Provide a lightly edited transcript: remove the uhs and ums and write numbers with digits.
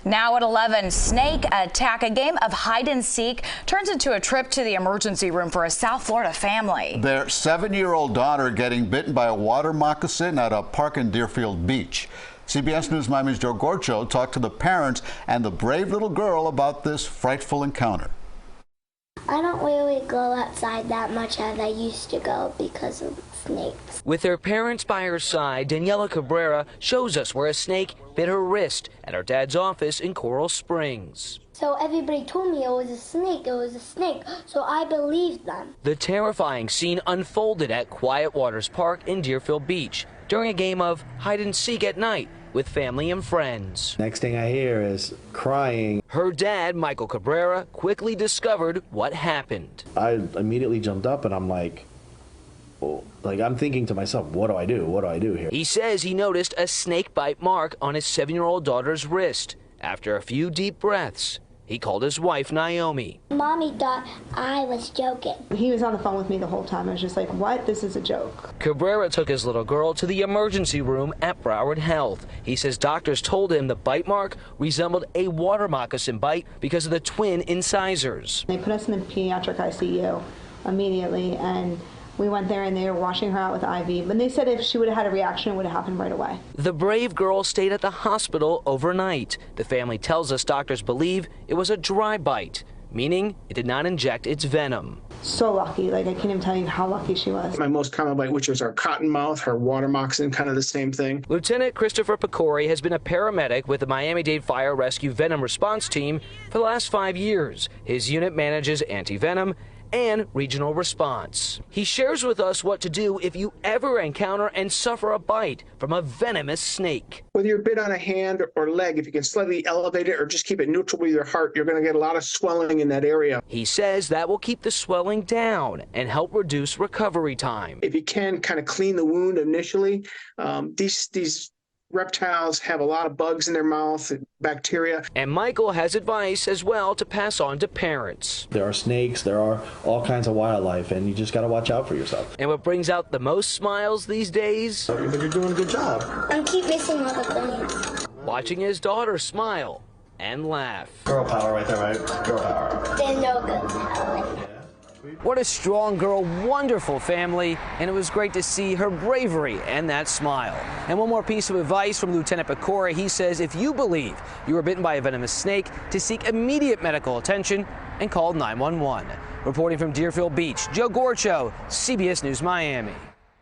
Now at 11, snake attack. A game of hide and seek turns into a trip to the emergency room for a South Florida family. Their 7-year-old daughter getting bitten by a water moccasin at a park in Deerfield Beach. CBS News Miami's Joe Gorcho talked to the parents and the brave little girl about this frightful encounter. I don't really go outside that much as I used to go because of snakes. With her parents by her side, Daniella Cabrera shows us where a snake bit her wrist at her dad's office in Coral Springs. So everybody told me it was a snake, so I believed them. The terrifying scene unfolded at Quiet Waters Park in Deerfield Beach during a game of hide and seek at night with family and friends. Next thing I hear is crying. Her dad, Michael Cabrera, quickly discovered what happened. I immediately jumped up and I'm like, oh, I'm thinking to myself, what do I do? What do I do here? He says he noticed a snake bite mark on his 7-year-old daughter's wrist. After a few deep breaths, he called his wife, Naomi. Mommy thought I was joking. He was on the phone with me the whole time. I was just like, what? This is a joke. Cabrera took his little girl to the emergency room at Broward Health. He says doctors told him the bite mark resembled a water moccasin bite because of the twin incisors. They put us in the pediatric ICU immediately, and we went there and they were washing her out with IV. But they said if she would have had a reaction, it would have happened right away. The brave girl stayed at the hospital overnight. The family tells us doctors believe it was a dry bite, meaning it did not inject its venom. So lucky, I can't even tell you how lucky she was. My most common bite, which was our cottonmouth, her water moccasin, kind of the same thing. Lieutenant Christopher Picori has been a paramedic with the Miami-Dade Fire Rescue Venom Response Team for the last 5 years. His unit manages anti-venom and regional response. He shares with us what to do if you ever encounter and suffer a bite from a venomous snake. Whether you're bit on a hand or leg, if you can slightly elevate it or just keep it neutral with your heart, you're going to get a lot of swelling in that area. He says that will keep the swelling down and help reduce recovery time. If you can kind of clean the wound initially, these reptiles have a lot of bugs in their mouth, bacteria. And Michael has advice as well to pass on to parents. There are snakes, there are all kinds of wildlife, and you just got to watch out for yourself. And what brings out the most smiles these days? But you're doing a good job. I keep missing all the things. Watching his daughter smile and laugh. Girl power right there, right? Girl power. They're no good now. What a strong girl, wonderful family, and it was great to see her bravery and that smile. And one more piece of advice from Lieutenant Picori. He says if you believe you were bitten by a venomous snake, to seek immediate medical attention and call 911. Reporting from Deerfield Beach, Joe Gorcho, CBS News Miami.